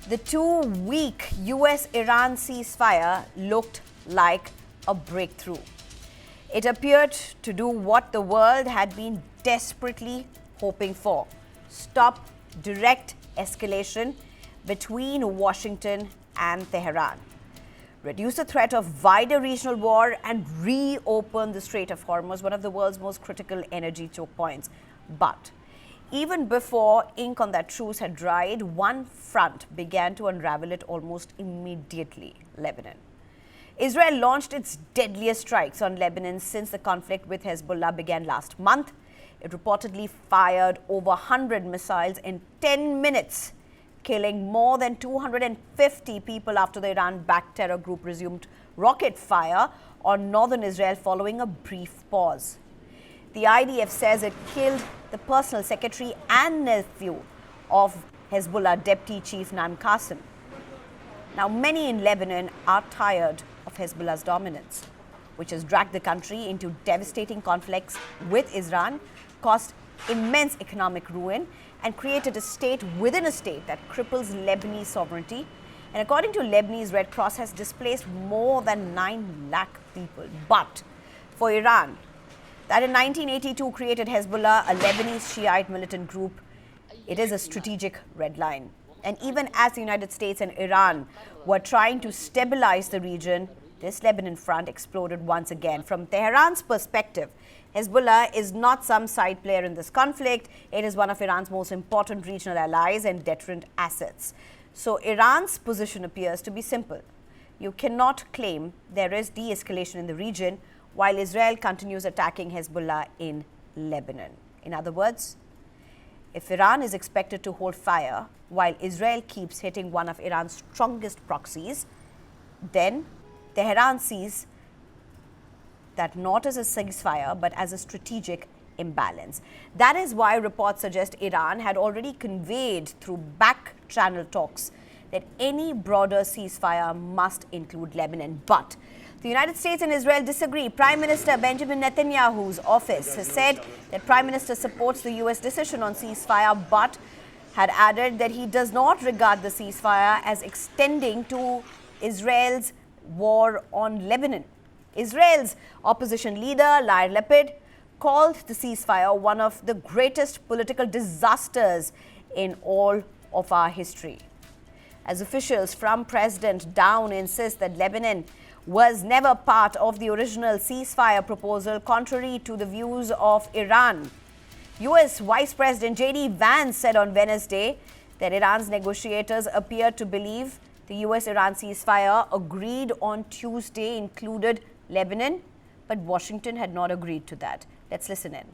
The 2-week US-Iran ceasefire looked like a breakthrough. It appeared to do what the world had been desperately hoping for: stop direct escalation between Washington and Tehran, reduce the threat of wider regional war, and reopen the Strait of Hormuz, one of the world's most critical energy choke points. But even before ink on that truce had dried, one front began to unravel it almost immediately: Lebanon. Israel launched its deadliest strikes on Lebanon since the conflict with Hezbollah began last month. It reportedly fired over 100 missiles in 10 minutes, killing more than 250 people after the Iran-backed terror group resumed rocket fire on northern Israel following a brief pause. The IDF says it killed the personal secretary and nephew of Hezbollah Deputy Chief Naim Qassem. Now, many in Lebanon are tired of Hezbollah's dominance, which has dragged the country into devastating conflicts with Iran, caused immense economic ruin, and created a state within a state that cripples Lebanese sovereignty. And according to Lebanese Red Cross, has displaced more than 9 lakh people. But for Iran, that in 1982 created Hezbollah, a Lebanese Shiite militant group, it is a strategic red line. And even as the United States and Iran were trying to stabilize the region, this Lebanon front exploded once again. From Tehran's perspective, Hezbollah is not some side player in this conflict. It is one of Iran's most important regional allies and deterrent assets. So Iran's position appears to be simple. You cannot claim there is de-escalation in the region while Israel continues attacking Hezbollah in Lebanon. In other words, if Iran is expected to hold fire while Israel keeps hitting one of Iran's strongest proxies, then Tehran sees that not as a ceasefire but as a strategic imbalance. That is why reports suggest Iran had already conveyed through back-channel talks that any broader ceasefire must include Lebanon. But the United States and Israel disagree. Prime Minister Benjamin Netanyahu's office has said that Prime Minister supports the US decision on ceasefire, but had added that he does not regard the ceasefire as extending to Israel's war on Lebanon. Israel's opposition leader, Yair Lapid, called the ceasefire one of the greatest political disasters in all of our history. As officials from President down insist that Lebanon was never part of the original ceasefire proposal, contrary to the views of Iran. US Vice President J.D. Vance said on Wednesday that Iran's negotiators appear to believe the US-Iran ceasefire agreed on Tuesday included Lebanon, but Washington had not agreed to that. Let's listen in.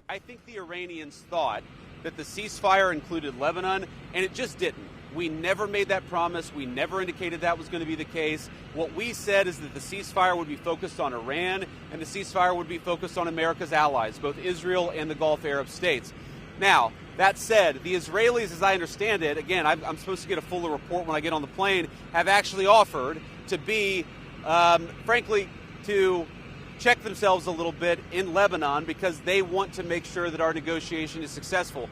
I think the Iranians thought that the ceasefire included Lebanon, and it just didn't. We never made that promise. We never indicated that was going to be the case. What we said is that the ceasefire would be focused on Iran, and the ceasefire would be focused on America's allies, both Israel and the Gulf Arab states. Now, that said, the Israelis, as I understand it, again, I'm supposed to get a fuller report when I get on the plane, have actually offered to be, frankly, to check themselves a little bit in Lebanon because they want to make sure that our negotiation is successful.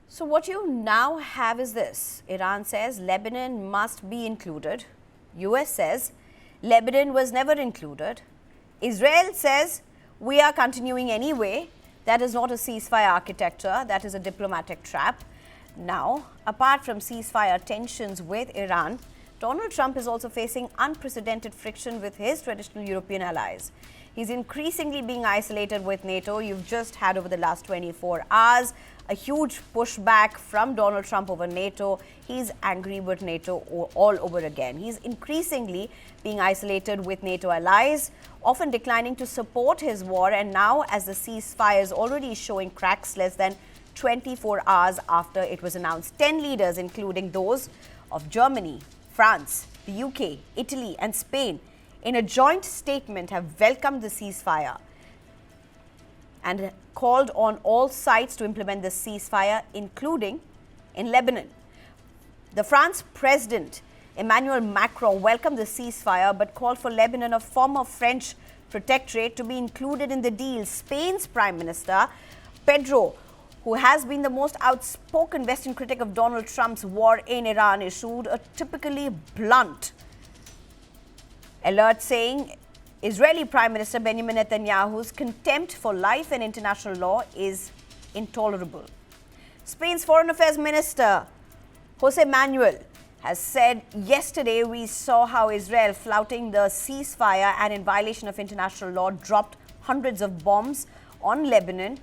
So what you now have is this. Iran says Lebanon must be included. US says Lebanon was never included. Israel says we are continuing anyway. That is not a ceasefire architecture. That is a diplomatic trap. Now, apart from ceasefire tensions with Iran, Donald Trump is also facing unprecedented friction with his traditional European allies. He's increasingly being isolated with NATO. You've just had over the last 24 hours a huge pushback from Donald Trump over NATO. He's angry with NATO all over again. He's increasingly being isolated with NATO allies, often declining to support his war. And now, as the ceasefire is already showing cracks less than 24 hours after it was announced, 10 leaders, including those of Germany, France, the UK, Italy, and Spain, in a joint statement have welcomed the ceasefire and called on all sides to implement the ceasefire, including in Lebanon. The France President Emmanuel Macron welcomed the ceasefire but called for Lebanon, a former French protectorate, to be included in the deal. Spain's Prime Minister Pedro, who has been the most outspoken Western critic of Donald Trump's war in Iran, issued a typically blunt alert saying Israeli Prime Minister Benjamin Netanyahu's contempt for life and international law is intolerable. Spain's Foreign Affairs Minister Jose Manuel has said yesterday we saw how Israel, flouting the ceasefire and in violation of international law, dropped hundreds of bombs on Lebanon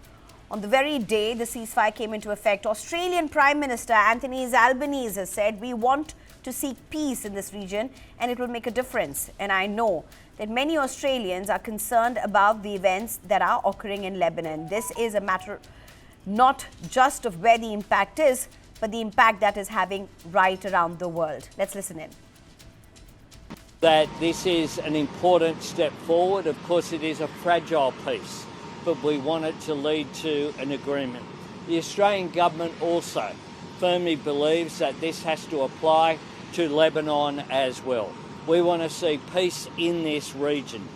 on the very day the ceasefire came into effect. Australian Prime Minister Anthony Albanese has said we want to seek peace in this region and it will make a difference. And I know that many Australians are concerned about the events that are occurring in Lebanon. This is a matter not just of where the impact is, but the impact that is having right around the world. Let's listen in. That this is an important step forward. Of course, it is a fragile peace, but we want it to lead to an agreement. The Australian government also firmly believes that this has to apply to Lebanon as well. We want to see peace in this region,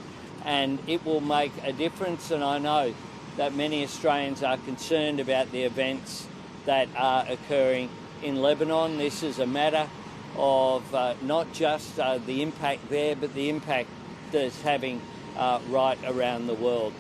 and it will make a difference. And I know that many Australians are concerned about the events that are occurring in Lebanon. This is a matter of not just the impact there, but the impact that it's having right around the world.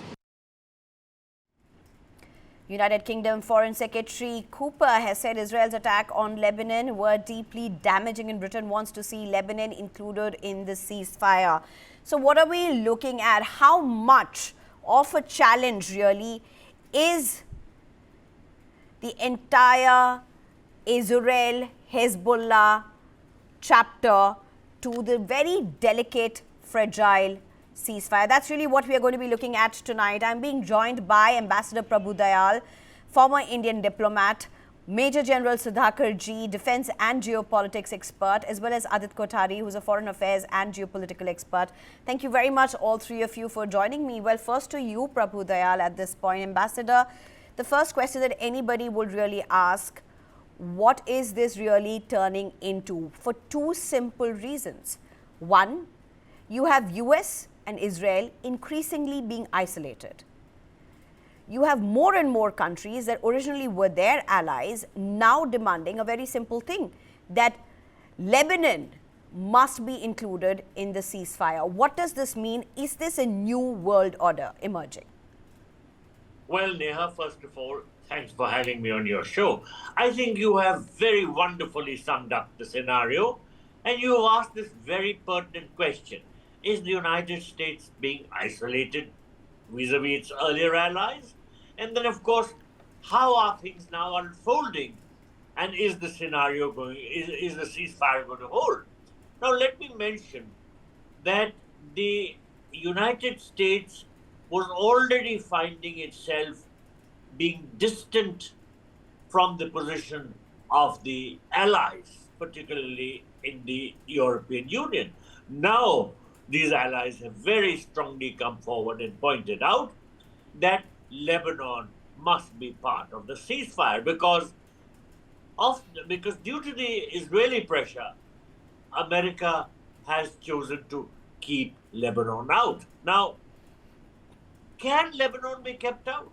United Kingdom Foreign Secretary Cooper has said Israel's attack on Lebanon were deeply damaging and Britain wants to see Lebanon included in the ceasefire. So what are we looking at? How much of a challenge really is the entire Israel-Hezbollah chapter to the very delicate, fragile ceasefire? That's really what we are going to be looking at tonight. I'm being joined by Ambassador Prabhu Dayal, former Indian diplomat, Major General Sudhakar Ji, defense and geopolitics expert, as well as Adit Kothari, who's a foreign affairs and geopolitical expert. Thank you very much, all three of you, for joining me. Well, first to you, Prabhu Dayal, at this point. Ambassador, the first question that anybody would really ask, what is this really turning into? For two simple reasons. One, you have US and Israel increasingly being isolated. You have more and more countries that originally were their allies now demanding a very simple thing, that Lebanon must be included in the ceasefire. What does this mean? Is this a new world order emerging? Well, Neha, first of all, thanks for having me on your show. I think you have very wonderfully summed up the scenario, and you have asked this very pertinent question. Is the United States being isolated vis-a-vis its earlier allies? And then, of course, how are things now unfolding? And is the scenario going, is the ceasefire going to hold? Now, let me mention that the United States was already finding itself being distant from the position of the allies, particularly in the European Union. Now, these allies have very strongly come forward and pointed out that Lebanon must be part of the ceasefire because due to the Israeli pressure, America has chosen to keep Lebanon out. Now, can Lebanon be kept out?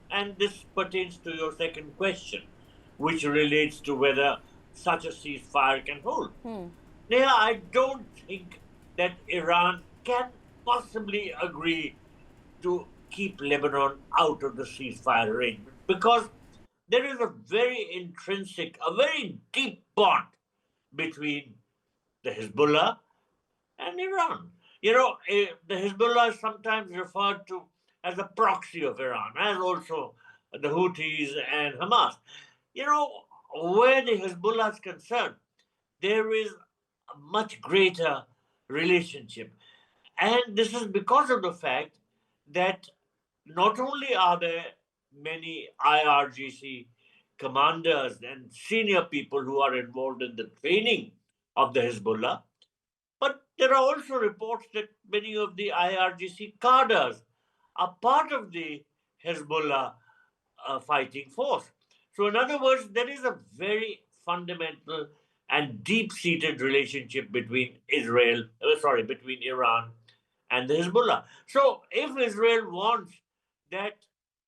And this pertains to your second question, which relates to whether such a ceasefire can hold. Neha, I don't think that Iran can possibly agree to keep Lebanon out of the ceasefire arrangement because there is a very intrinsic, a very deep bond between the Hezbollah and Iran. You know, the Hezbollah is sometimes referred to as a proxy of Iran, as also the Houthis and Hamas. You know, where the Hezbollah is concerned, there is a much greater relationship. And this is because of the fact that not only are there many IRGC commanders and senior people who are involved in the training of the Hezbollah, but there are also reports that many of the IRGC cadres are part of the Hezbollah fighting force. So in other words, there is a very fundamental and deep-seated relationship between between Iran and the Hezbollah. So if Israel wants that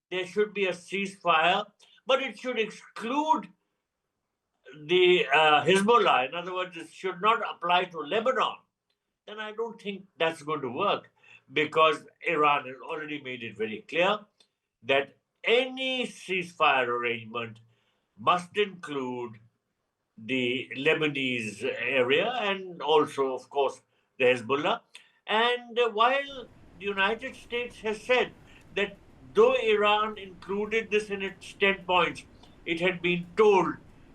there should be a ceasefire, but it should exclude the Hezbollah. In other words, it should not apply to Lebanon. Then I don't think that's going to work, because Iran has already made it very clear that any ceasefire arrangement must include the Lebanese area and also, of course, the Hezbollah. And while the United States has said that though Iran included this in its 10 points, it had been told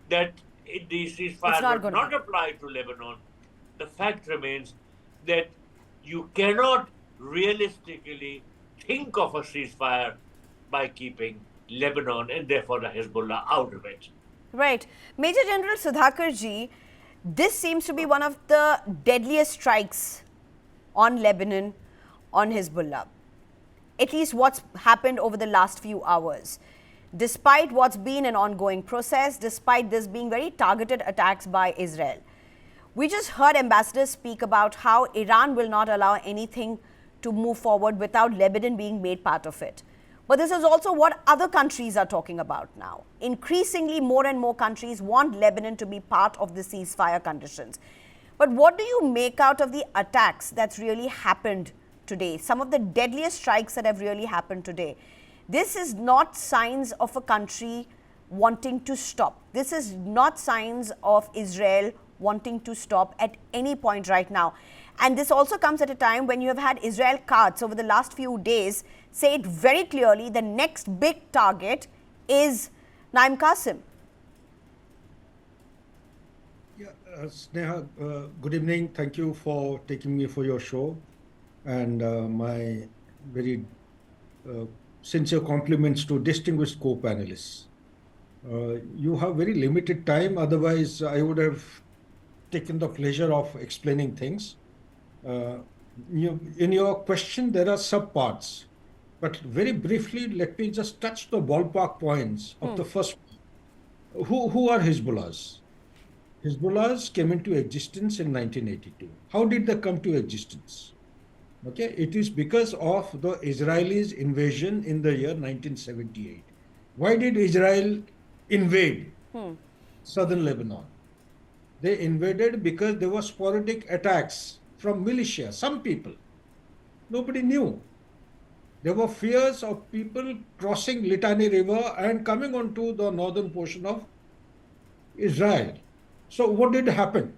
that the ceasefire would not apply to Lebanon, the fact remains that you cannot realistically think of a ceasefire by keeping Lebanon and therefore the Hezbollah out of it. Right. Major General Sudhakar ji, this seems to be one of the deadliest strikes on Lebanon, on Hezbollah. At least what's happened over the last few hours. Despite what's been an ongoing process, despite this being very targeted attacks by Israel. We just heard ambassadors speak about how Iran will not allow anything to move forward without Lebanon being made part of it. But this is also what other countries are talking about now. Increasingly, more and more countries want Lebanon to be part of the ceasefire conditions. But what do you make out of the attacks that's really happened today? Some of the deadliest strikes that have really happened today. This is not signs of a country wanting to stop. This is not signs of Israel wanting to stop at any point right now. And this also comes at a time when you have had Israel Katz over the last few days say it very clearly, the next big target is Naim Qasim. Yeah, Sneha, good evening. Thank you for taking me for your show. And my very sincere compliments to distinguished co-panelists. You have very limited time, otherwise I would have taken the pleasure of explaining things. In your question, there are subparts, but very briefly, let me just touch the ballpark points of the first. Who are Hezbollahs? Hezbollahs came into existence in 1982. How did they come to existence? Okay, it is because of the Israelis' invasion in the year 1978. Why did Israel invade southern Lebanon? They invaded because there were sporadic attacks from militia, some people. Nobody knew. There were fears of people crossing Litani River and coming onto the northern portion of Israel. So what did happen?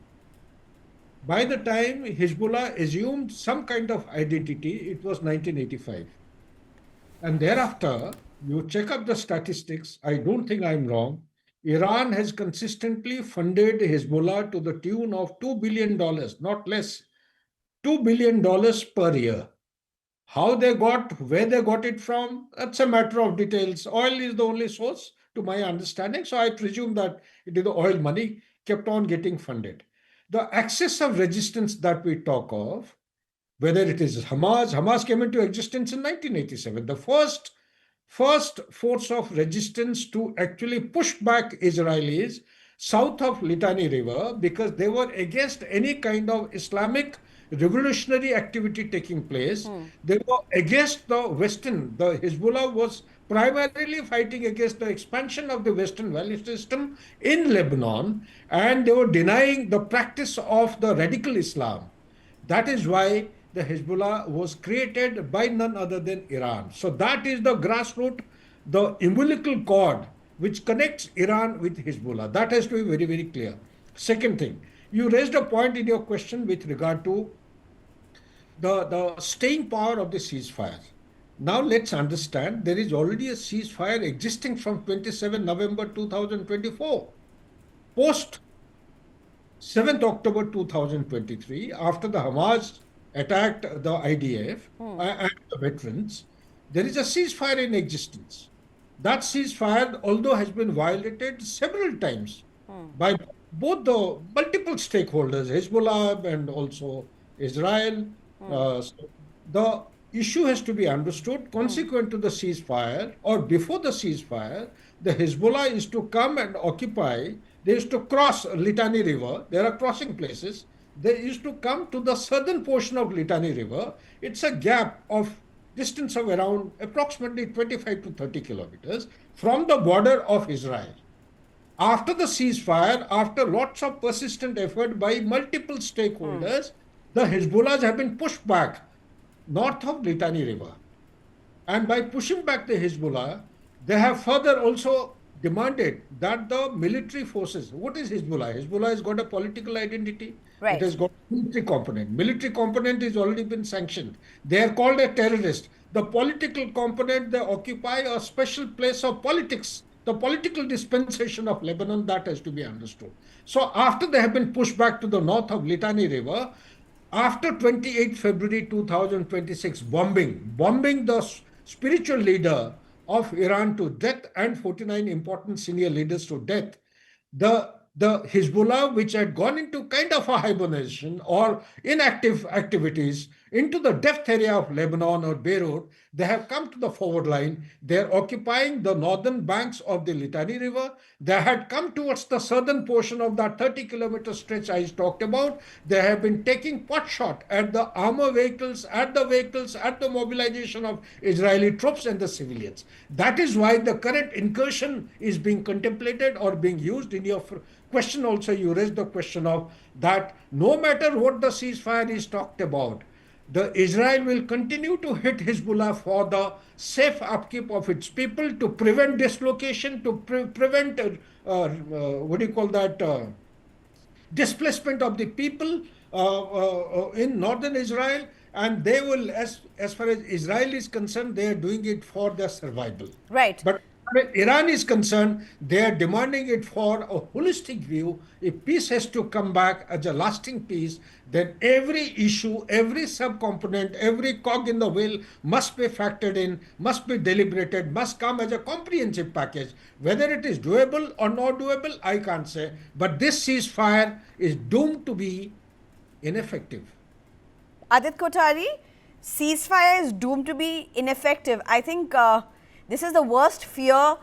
By the time Hezbollah assumed some kind of identity, it was 1985. And thereafter, you check up the statistics, I don't think I'm wrong, Iran has consistently funded Hezbollah to the tune of $2 billion, not less, $2 billion per year. How they got, where they got it from, that's a matter of details. Oil is the only source, to my understanding. So I presume that it is the oil money kept on getting funded. The axis of resistance that we talk of, whether it is Hamas came into existence in 1987. The first force of resistance to actually push back Israelis south of Litani River, because they were against any kind of Islamic revolutionary activity taking place. They were against the Western. The Hezbollah was primarily fighting against the expansion of the Western value system in Lebanon, and they were denying the practice of the radical Islam. That is why the Hezbollah was created by none other than Iran. So that is the grassroots, the umbilical cord which connects Iran with Hezbollah. That has to be very, very clear. Second thing, you raised a point in your question with regard to the staying power of the ceasefire. Now let's understand there is already a ceasefire existing from 27 November 2024. Post 7th October 2023, after the Hamas attacked the IDF and the veterans, there is a ceasefire in existence. That ceasefire, although has been violated several times by both the multiple stakeholders, Hezbollah and also Israel. So the issue has to be understood. Consequent to the ceasefire or before the ceasefire, the Hezbollah is to come and occupy, they is to cross Litani River. There are crossing places. They used to come to the southern portion of Litani River. It's a gap of distance of around approximately 25 to 30 kilometers from the border of Israel. After the ceasefire, after lots of persistent effort by multiple stakeholders, the Hezbollahs have been pushed back north of Litani River. And by pushing back the Hezbollah, they have further also demanded that the military forces, what is Hezbollah? Hezbollah has got a political identity. It Right. has got military component. Military component has already been sanctioned. They are called a terrorist. The political component, they occupy a special place of politics. The political dispensation of Lebanon, that has to be understood. So after they have been pushed back to the north of Litani River, after 28 February 2026 bombing the spiritual leader of Iran to death and 49 important senior leaders to death, the Hezbollah, which had gone into kind of a hibernation or inactive activities into the depth area of Lebanon or Beirut, they have come to the forward line. They're occupying the northern banks of the Litani River. They had come towards the southern portion of that 30-kilometer stretch I talked about. They have been taking pot shot at the armor vehicles, at the mobilization of Israeli troops and the civilians. That is why the current incursion is being contemplated or being used. In your question also, you raised the question of that no matter what the ceasefire is talked about, the Israel will continue to hit Hezbollah for the safe upkeep of its people, to prevent dislocation, to prevent what do you call that, displacement of the people in northern Israel. And they will, as far as Israel is concerned, they are doing it for their survival. Right. But where Iran is concerned, they are demanding it for a holistic view. If peace has to come back as a lasting peace, then every issue, every subcomponent, every cog in the wheel must be factored in, must be deliberated, must come as a comprehensive package. Whether it is doable or not doable, I can't say. But this ceasefire is doomed to be ineffective. Adit Kothari, ceasefire is doomed to be ineffective. I think this is the worst fear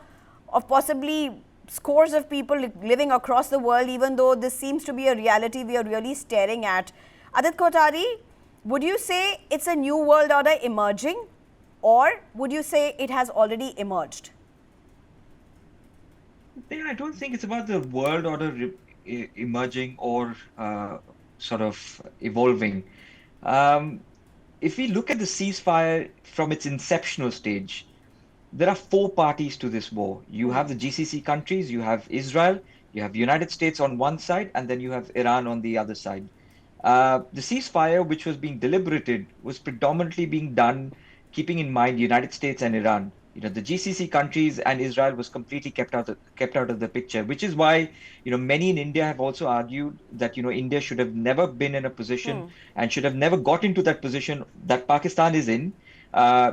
of possibly scores of people living across the world, even though this seems to be a reality we are really staring at. Adit Kothari, would you say it's a new world order emerging, or would you say it has already emerged? I don't think it's about the world order emerging or sort of evolving. If we look at the ceasefire from its inceptional stage, there are four parties to this war. You have the GCC countries, you have Israel, you have the United States on one side, and then you have Iran on the other side. The ceasefire, which was being deliberated, was predominantly being done keeping in mind the United States and Iran. You know, the GCC countries and Israel was completely kept out of the picture, which is why, you know, many in India have also argued that, you know, India should have never been in a position and should have never got into that position that Pakistan is in,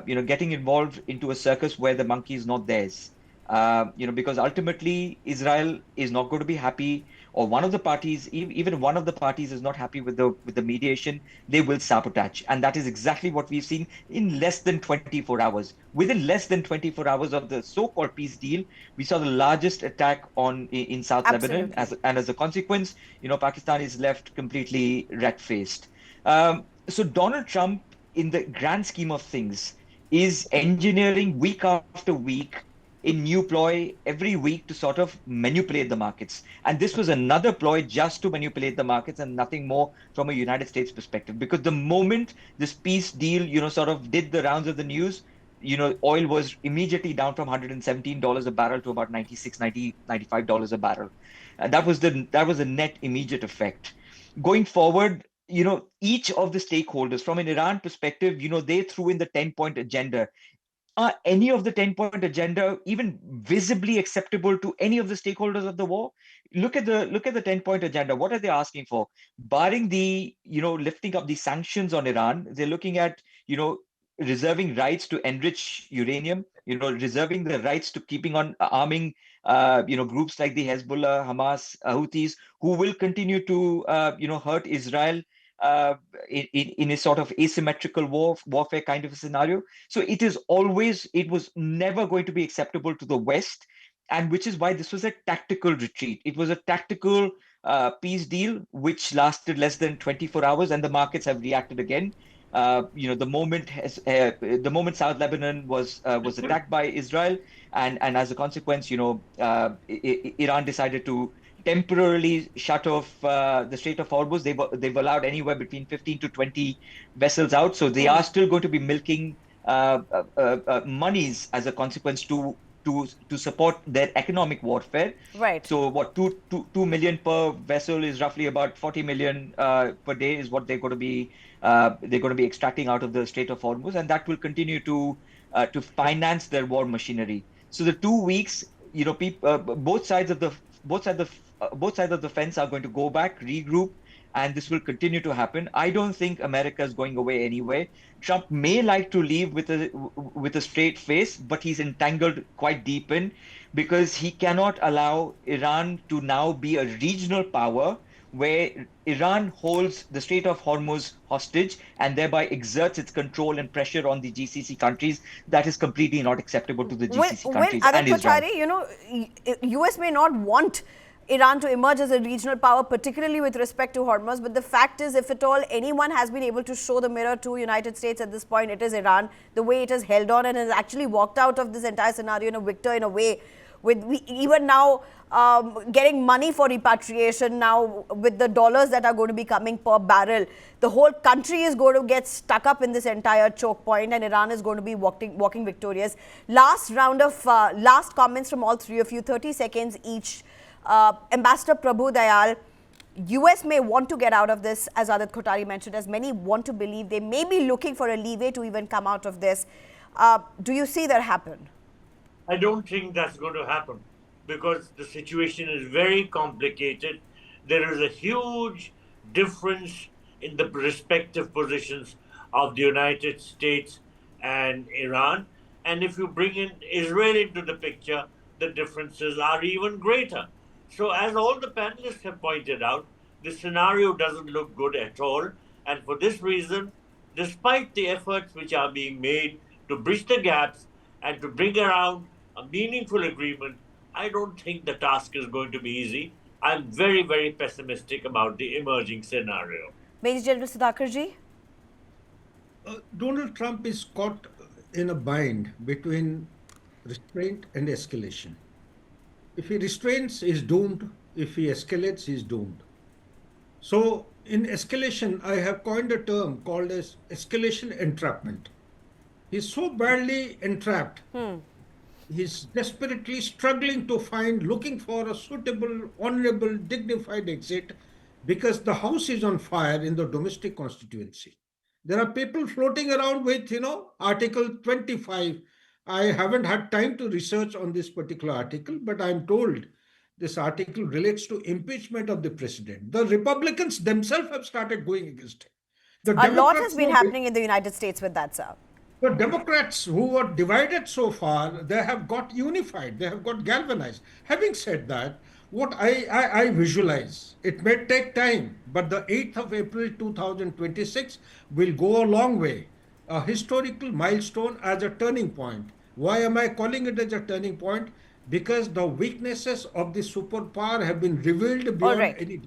you know, getting involved into a circus where the monkey is not theirs. You know, because ultimately Israel is not going to be happy, or one of the parties, even one of the parties is not happy with the mediation, they will sabotage. And that is exactly what we've seen in less than 24 hours. Within less than 24 hours of the so-called peace deal, we saw the largest attack in South Lebanon. And as a consequence, you know, Pakistan is left completely rat-faced. So Donald Trump, in the grand scheme of things, is engineering week after week a new ploy every week to sort of manipulate the markets. And this was another ploy just to manipulate the markets and nothing more from a United States perspective. Because the moment this peace deal, you know, sort of did the rounds of the news, you know, oil was immediately down from $117 a barrel to about $96, $95 a barrel. And that was the net immediate effect. Going forward, you know, each of the stakeholders from an Iran perspective, you know, they threw in the 10-point agenda. Are any of the 10-point agenda even visibly acceptable to any of the stakeholders of the war? Look at the 10-point agenda. What are they asking for? Barring the, you know, lifting up the sanctions on Iran, they're looking at, you know, reserving rights to enrich uranium, you know, reserving the rights to keeping on arming, you know, groups like the Hezbollah, Hamas, Houthis, who will continue to, you know, hurt Israel in a sort of asymmetrical warfare kind of a scenario. So it was never going to be acceptable to the West, and which is why this was a tactical retreat. It was a tactical peace deal, which lasted less than 24 hours, and the markets have reacted again. the moment South Lebanon was attacked by Israel, and as a consequence, Iran decided to temporarily shut off the Strait of Hormuz. They've allowed anywhere between 15 to 20 vessels out, so they are still going to be milking monies as a consequence to support their economic warfare. Right. So what 2 million per vessel is roughly about 40 million per day is what they're going to be extracting out of the Strait of Hormuz, and that will continue to finance their war machinery. So the 2 weeks, both sides of the fence are going to go back, regroup, and this will continue to happen. I don't think America is going away anyway. Trump may like to leave with a straight face, but he's entangled quite deep in, because he cannot allow Iran to now be a regional power where Iran holds the Strait of Hormuz hostage and thereby exerts its control and pressure on the GCC countries. That is completely not acceptable to the GCC countries and Israel. US may not want Iran to emerge as a regional power, particularly with respect to Hormuz. But the fact is, if at all anyone has been able to show the mirror to United States at this point, it is Iran. The way it has held on and has actually walked out of this entire scenario in a victor in a way, with even now getting money for repatriation now with the dollars that are going to be coming per barrel. The whole country is going to get stuck up in this entire choke point, and Iran is going to be walking victorious. Last round of last comments from all three of you, 30 seconds each. Ambassador Prabhu Dayal, US may want to get out of this, as Adit Kothari mentioned, as many want to believe they may be looking for a leeway to even come out of this. Do you see that happen? I don't think that's going to happen, because the situation is very complicated. There is a huge difference in the respective positions of the United States and Iran. And if you bring in Israel into the picture, the differences are even greater. So as all the panelists have pointed out, the scenario doesn't look good at all. And for this reason, despite the efforts which are being made to bridge the gaps and to bring around a meaningful agreement, I don't think the task is going to be easy. I'm very, very pessimistic about the emerging scenario. Major General Sudhakarji? Donald Trump is caught in a bind between restraint and escalation. If he restrains, he's doomed. If he escalates, he's doomed. So in escalation, I have coined a term called as escalation entrapment. He's so badly entrapped. He's desperately struggling to looking for a suitable, honorable, dignified exit, because the house is on fire in the domestic constituency. There are people floating around with, Article 25. I haven't had time to research on this particular article, but I'm told this article relates to impeachment of the president. The Republicans themselves have started going against him. A lot has been happening in the United States with that, sir. The Democrats, who were divided so far, they have got unified, they have got galvanized. Having said that, what I visualize, it may take time, but the 8th of April 2026 will go a long way. A historical milestone as a turning point. Why am I calling it as a turning point? Because the weaknesses of the superpower have been revealed beyond any.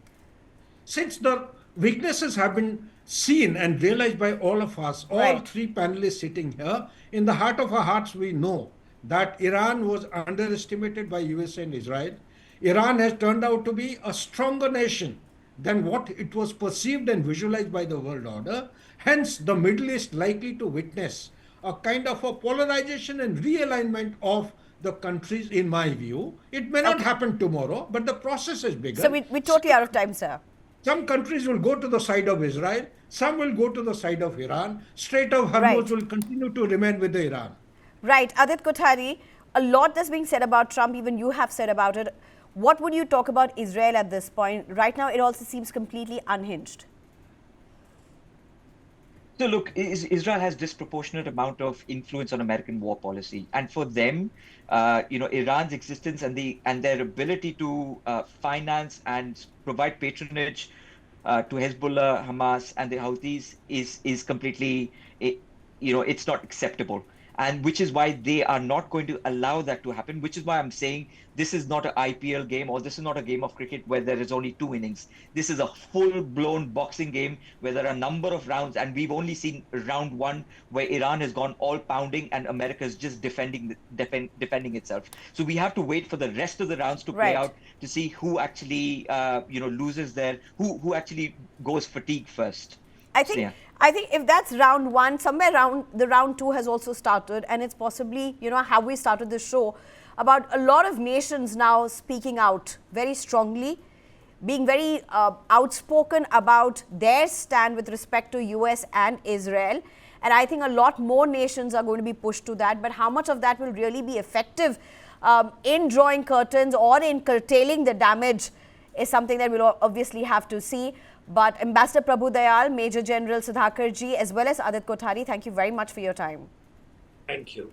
Since the weaknesses have been seen and realized by all of us, all three panelists sitting here, in the heart of our hearts, we know that Iran was underestimated by US and Israel. Iran has turned out to be a stronger nation than what it was perceived and visualized by the world order. Hence, the Middle East likely to witness a kind of a polarization and realignment of the countries, in my view. It may not happen tomorrow, but the process is bigger. So we're totally out of time, sir. Some countries will go to the side of Israel. Some will go to the side of Iran. Strait of Hormuz will continue to remain with the Iran. Right. Adit Kothari, a lot that's being said about Trump, even you have said about it. What would you talk about Israel at this point? Right now, it also seems completely unhinged. So look, Israel has disproportionate amount of influence on American war policy, and for them, Iran's existence and their ability to finance and provide patronage to Hezbollah, Hamas, and the Houthis is completely, it's not acceptable. and which is why they are not going to allow that to happen, which is why I'm saying this is not an IPL game, or this is not a game of cricket where there is only 2 innings. This is a full-blown boxing game where there are a number of rounds, and we've only seen round 1 where Iran has gone all pounding and America is just defending itself. So we have to wait for the rest of the rounds to play out to see who actually loses there, who actually goes fatigue first. I think if that's round 1, somewhere around the round 2 has also started, and it's possibly, how we started the show, about a lot of nations now speaking out very strongly, being very outspoken about their stand with respect to US and Israel. And I think a lot more nations are going to be pushed to that. But how much of that will really be effective in drawing curtains or in curtailing the damage is something that we'll obviously have to see. But Ambassador Prabhu Dayal, Major General Sudhakarji, as well as Adit Kothari, thank you very much for your time. Thank you.